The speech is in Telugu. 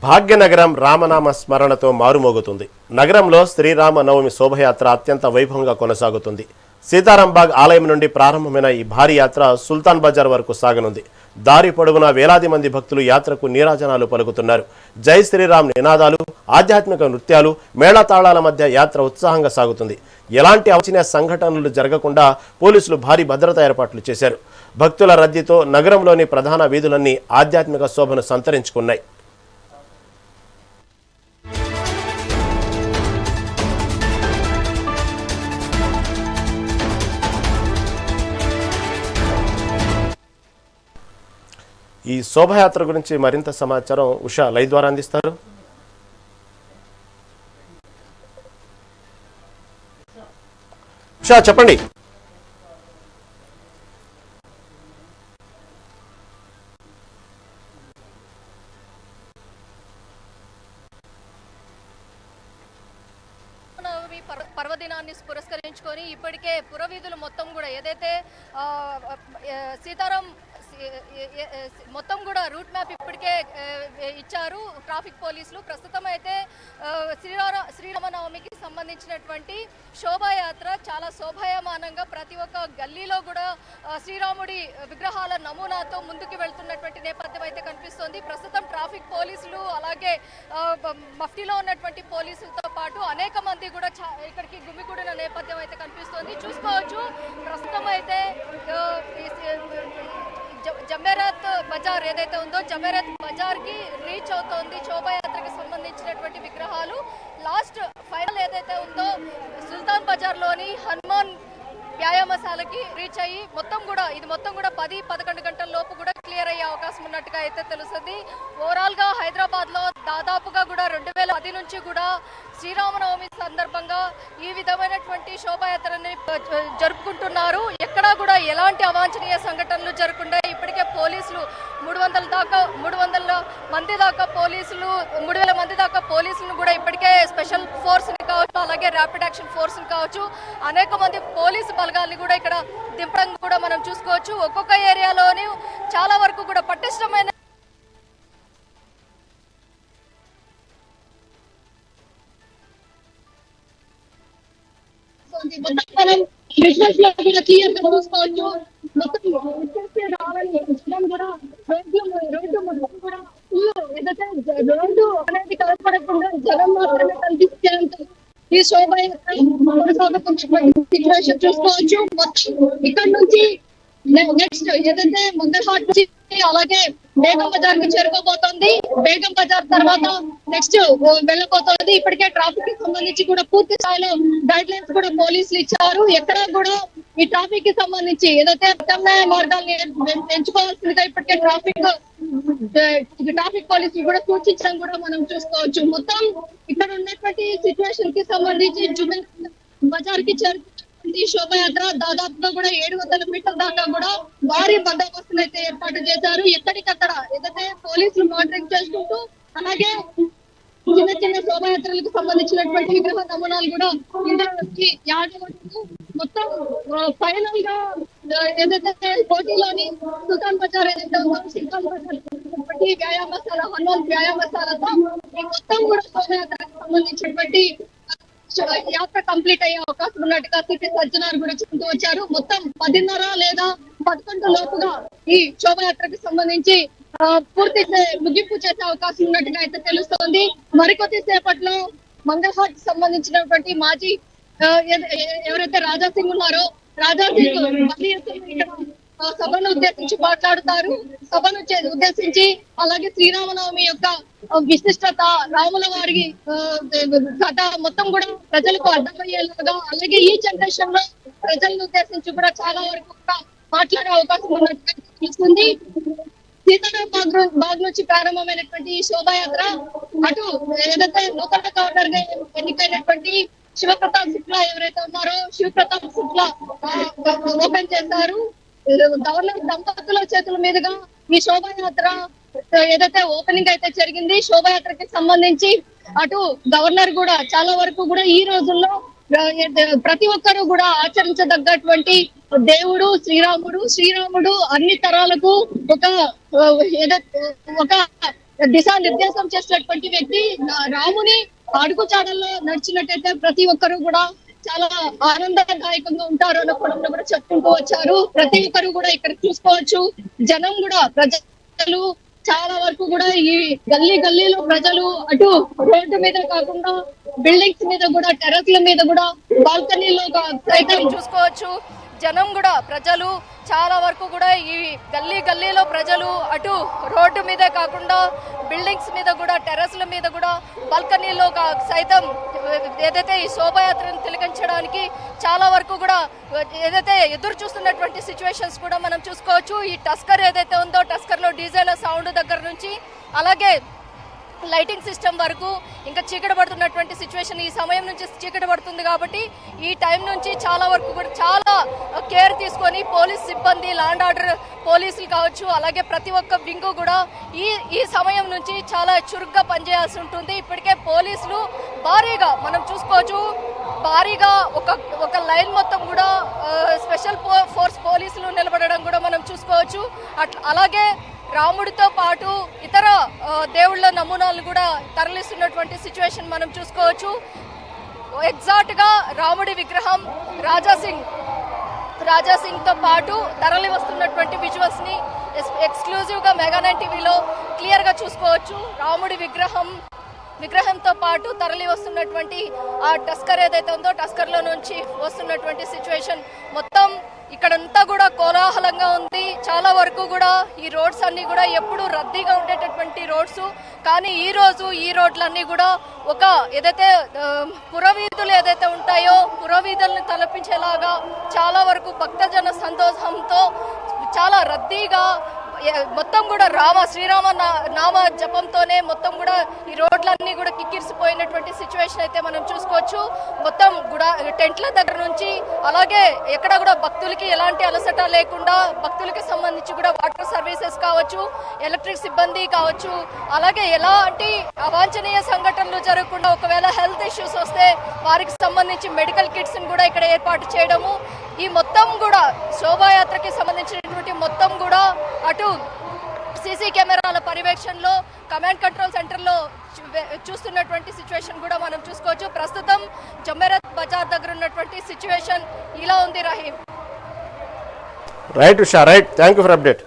భాగ్యనగరం రామనామ స్మరణతో మారుమోగుతుంది. నగరంలో శ్రీరామ నవమి శోభయాత్ర అత్యంత వైభవంగా కొనసాగుతుంది. సీతారాంబాగ్ ఆలయం నుండి ప్రారంభమైన ఈ భారీ యాత్ర సుల్తాన్ బజార్ వరకు సాగనుంది. దారి పొడవునా వేలాది మంది భక్తులు యాత్రకు నీరాజనాలు పలుకుతున్నారు. జై శ్రీరామ్ నినాదాలు, ఆధ్యాత్మిక నృత్యాలు, మేళతాళాల మధ్య యాత్ర ఉత్సాహంగా సాగుతుంది. ఎలాంటి అవాంఛనీయ సంఘటనలు జరగకుండా పోలీసులు భారీ భద్రతా ఏర్పాట్లు చేశారు. భక్తుల రద్దీతో నగరంలోని ప్రధాన వీధులన్నీ ఆధ్యాత్మిక శోభను సంతరించుకున్నాయి. ఈ శోభయాత్ర గురించి మరింత సమాచారం ఉషా లైవ్ ద్వారా అందిస్తారు. ఉషా చెప్పండి. పర్వదినాన్ని పురస్కరించుకొని ఇప్పటికే పురవీధులు మొత్తం కూడా ఏదైతే సీతారాం మొత్తం కూడా రూట్ మ్యాప్ ఇప్పటికే ఇచ్చారు ట్రాఫిక్ పోలీసులు. ప్రస్తుతం అయితే శ్రీరామనవమికి సంబంధించినటువంటి శోభాయాత్ర చాలా శోభాయమానంగా ప్రతి ఒక్క గల్లీలో కూడా శ్రీరాముడి విగ్రహాల నమూనాతో ముందుకు వెళ్తున్నటువంటి నేపథ్యం అయితే కనిపిస్తోంది. ప్రస్తుతం ట్రాఫిక్ పోలీసులు అలాగే మఫ్టీలో ఉన్నటువంటి పోలీసులతో పాటు అనేక మంది కూడా ఇక్కడికి గుమిగూడిన నేపథ్యం అయితే కనిపిస్తోంది. చూసుకోవచ్చు ప్రస్తుతం అయితే జమేరత్ బజార్ ఏదైతే ఉందో జమేరత్ బజార్ కి రీచ్ అవుతోంది శోభాయాత్రకి సంబంధించినటువంటి విగ్రహాలు. లాస్ట్ ఫైనల్ ఏదైతే ఉందో సుల్తాన్ బజార్ లోని హనుమాన్ వ్యాయామశాలకి రీచ్ అయ్యి మొత్తం కూడా 10-11 గంటల లోపు కూడా క్లియర్ అయ్యే అవకాశం ఉన్నట్టుగా అయితే తెలుస్తుంది. ఓవరాల్ గా హైదరాబాద్ లో దాదాపుగా కూడా 2010 నుంచి కూడా శ్రీరామనవమి సందర్భంగా ఈ విధమైనటువంటి శోభాయాత్రని జరుపుకుంటున్నారు. ఎక్కడా కూడా ఎలాంటి అవాంఛనీయ సంఘటనలు జరగకుండా ఇప్పటికే పోలీసులు 300 మంది దాకా పోలీసులను కూడా ఇప్పటికే స్పెషల్ ఫోర్స్ ని కావచ్చు అలాగే ర్యాపిడ్ యాక్షన్ ఫోర్స్ ని కావచ్చు అనేక మంది పోలీసు బలగాల్ని కూడా ఇక్కడ దింపడం కూడా మనం చూసుకోవచ్చు. ఒక్కొక్క ఏరియాలోని చాలా వరకు కూడా పటిష్టమైన బిజినెస్ లో కూడా క్లియర్ గా చూసుకోవచ్చు. మొత్తం రోడ్డు అనేది కనపడకుండా జనం మాత్రమే కనిపించేంత ఈ శోభయాత్ర సిచ్యువేషన్ చూసుకోవచ్చు. ఇక్కడ నుంచి నెక్స్ట్ ఏదైతే మంగళహాట్ నుంచి అలాగే బేగం బజార్ కి చేరుకోబోతోంది. బేగం బజార్ తర్వాత నెక్స్ట్ వెళ్ళబోతోంది. ఇప్పటికే ట్రాఫిక్ కి సంబంధించి కూడా పూర్తి స్థాయిలో గైడ్ లైన్స్ కూడా పోలీసులు ఇచ్చారు. ఎక్కడ కూడా ఈ ట్రాఫిక్ కి సంబంధించి ఏదైతే ప్రత్యామ్నాయ మార్గాల్ని ఎంచుకోవాల్సిందిగా ఇప్పటికే ట్రాఫిక్ పోలీసులు కూడా సూచించడం కూడా మనం చూసుకోవచ్చు. మొత్తం ఇక్కడ ఉన్నటువంటి సిచ్యువేషన్ కి సంబంధించి జుబెల్ బజార్ కి చేరుకున్నటువంటి శోభయాత్ర దాదాపుగా కూడా 700 మీటర్ల దాకా కూడా భారీ బందోబస్తులు అయితే ఏర్పాటు చేశారు. ఎక్కడికక్కడ ఏదైతే పోలీసులు మానిటరింగ్ చేసుకుంటూ అలాగే చిన్న చిన్న శోభయాత్రలకు సంబంధించినటువంటి విగ్రహ నమూనాలు కూడా ఇందులోకి మొత్తం ఫైనల్ గా ఏదైతే పోటీలోని సుల్తాన్ బజార్ ఏదైతే ఉందో సుల్తాన్ బజార్ వ్యాయామశాల హనుమాన్ వ్యాయామశాలతో ఈ మొత్తం కూడా శోభయాత్రకు సంబంధించినటువంటి యాత్ర కంప్లీట్ అయ్యే అవకాశం ఉన్నట్టుగా సిటీ సజ్జనార్ కూడా చెబుతూ వచ్చారు. మొత్తం 10:30 లేదా 11 లోపుగా ఈ శోభయాత్రకు సంబంధించి పూర్తి ముగింపు చేసే అవకాశం ఉన్నట్టుగా అయితే తెలుస్తోంది. మరికొద్ది సేపట్లో మంగళహాట్ సంబంధించినటువంటి మాజీ ఎవరైతే రాజాసింగ్ ఉన్నారో రాజాసింగ్ సభను ఉద్దేశించి మాట్లాడుతారు. సభను ఉద్దేశించి అలాగే శ్రీరామనవమి యొక్క విశిష్టత రాముల వారి కథ మొత్తం కూడా ప్రజలకు అర్థమయ్యేలాగా అలాగే ఈ జనరేషన్ లో ప్రజలను ఉద్దేశించి కూడా చాలా వరకు మాట్లాడే అవకాశం ఉన్నట్టుగా తెలుస్తుంది. సీతారాం బాగ్ నుంచి ప్రారంభమైనటువంటి ఈ శోభాయాత్ర అటు ఏదైతే నూతన గవర్నర్ గా ఎన్నికైనటువంటి శివప్రతాప్ శుక్లా ఎవరైతే ఉన్నారో శివప్రతాప్ శుక్లా ఓపెన్ చేశారు. గవర్నర్ దంపతుల చేతుల మీదుగా ఈ శోభాయాత్ర ఏదైతే ఓపెనింగ్ అయితే జరిగింది. శోభాయాత్రకి సంబంధించి అటు గవర్నర్ కూడా చాలా వరకు కూడా ఈ రోజుల్లో ప్రతి ఒక్కరూ కూడా ఆచరించదగ్గటువంటి దేవుడు శ్రీరాముడు అన్ని తరాలకు ఒక దిశానిర్దేశం చేసినటువంటి వ్యక్తి రాముని అడుగుజాడల్లో నడిచినట్టయితే ప్రతి ఒక్కరు కూడా చాలా ఆనందదాయకంగా ఉంటారు అన్న కోణంలో కూడా చెప్పుకుంటూ వచ్చారు. ప్రతి ఒక్కరు కూడా ఇక్కడ చూసుకోవచ్చు, జనం కూడా ప్రజలు చాలా వరకు కూడా ఈ గల్లీలో ప్రజలు అటు రోడ్డు మీద కాకుండా బిల్డింగ్స్ మీద కూడా, టెర్రస్ల మీద కూడా, బాల్కనీలో సైతం చూసుకోవచ్చు. జనం కూడా ప్రజలు చాలా వరకు కూడా ఈ గల్లీలో ప్రజలు అటు రోడ్డు మీదే కాకుండా బిల్డింగ్స్ మీద కూడా, టెర్రస్ల మీద కూడా, బాల్కనీలో సైతం ఏదైతే ఈ శోభాయాత్రను తిలకించడానికి చాలా వరకు కూడా ఏదైతే ఎదురు చూస్తున్నటువంటి సిచ్యువేషన్స్ కూడా మనం చూసుకోవచ్చు. ఈ టస్కర్ ఏదైతే ఉందో, టస్కర్లో డీజేల సౌండ్ దగ్గర నుంచి అలాగే లైటింగ్ సిస్టమ్ వరకు ఇంకా చీకటి పడుతున్నటువంటి సిచ్యువేషన్, ఈ సమయం నుంచి చీకటి పడుతుంది కాబట్టి ఈ టైం నుంచి చాలా వరకు కూడా చాలా కేర్ తీసుకొని పోలీస్ సిబ్బంది, ల్యాండ్ ఆర్డర్ పోలీసులు కావచ్చు, అలాగే ప్రతి ఒక్క వింగు కూడా ఈ సమయం నుంచి చాలా చురుగ్గా పనిచేయాల్సి ఉంటుంది. ఇప్పటికే పోలీసులు భారీగా మనం చూసుకోవచ్చు, భారీగా ఒక లైన్ మొత్తం కూడా స్పెషల్ ఫోర్స్ పోలీసులు నిలబడడం కూడా మనం చూసుకోవచ్చు. అలాగే రాముడితో పాటు ఇతర దేవుళ్ళ నమూనాలు కూడా తరలిస్తున్నటువంటి సిచ్యువేషన్ మనం చూసుకోవచ్చు. ఎగ్జాక్ట్ గా రాముడి విగ్రహం రాజాసింగ్ తో పాటు తరలి వస్తున్నటువంటి విజువల్స్ ని ఎక్స్క్లూజివ్ గా మెగా9 టీవీలో క్లియర్ గా చూసుకోవచ్చు. రాముడి విగ్రహంతో పాటు తరలి వస్తున్నటువంటి ఆ టస్కర్ ఏదైతే ఉందో, టస్కర్ లో నుంచి వస్తున్నటువంటి సిచ్యువేషన్ మొత్తం ఇక్కడంతా కూడా కోలాహలంగా ఉంది. చాలా వరకు కూడా ఈ రోడ్స్ అన్ని కూడా ఎప్పుడు రద్దీగా ఉండేటటువంటి రోడ్స్, కానీ ఈ రోడ్లన్నీ కూడా ఒక ఏదైతే పురవీధులు ఏదైతే ఉంటాయో పురవీధులను తలపించేలాగా చాలా వరకు భక్తజన సంతోషంతో చాలా రద్దీగా మొత్తం కూడా శ్రీరామ నామ జపంతోనే మొత్తం కూడా ఈ రోడ్లన్నీ కూడా కిక్కిరిసిపోయినటువంటి సిచ్యువేషన్ అయితే మనం చూసుకోవచ్చు. మొత్తం కూడా టెంట్ల దగ్గర నుంచి అలాగే ఎక్కడ కూడా భక్తులకి ఎలాంటి అలసట లేకుండా, భక్తులకి సంబంధించి కూడా వాటర్ సర్వీసెస్ కావచ్చు, ఎలక్ట్రిక్ సిబ్బంది కావచ్చు, అలాగే ఎలాంటి అవాంఛనీయ సంఘటనలు జరగకుండా ఒకవేళ హెల్త్ ఇష్యూస్ వస్తే వారికి సంబంధించి మెడికల్ కిట్స్ కూడా ఇక్కడ ఏర్పాటు చేయడము, ఈ మొత్తం కూడా శోభాయాత్రకి సంబంధించినటువంటి మొత్తం కూడా అటు సీసీ కెమెరాల పర్యవేక్షణలో కమాండ్ కంట్రోల్ సెంటర్లో చూస్తున్నటువంటి సిచ్యువేషన్ కూడా మనం చూసుకోవచ్చు. ప్రస్తుతం జమ్మేరత్ బజార్ దగ్గర ఉన్నటువంటి సిచ్యువేషన్ ఇలా ఉంది. Rahim. Right Usha, right. Thank you for update.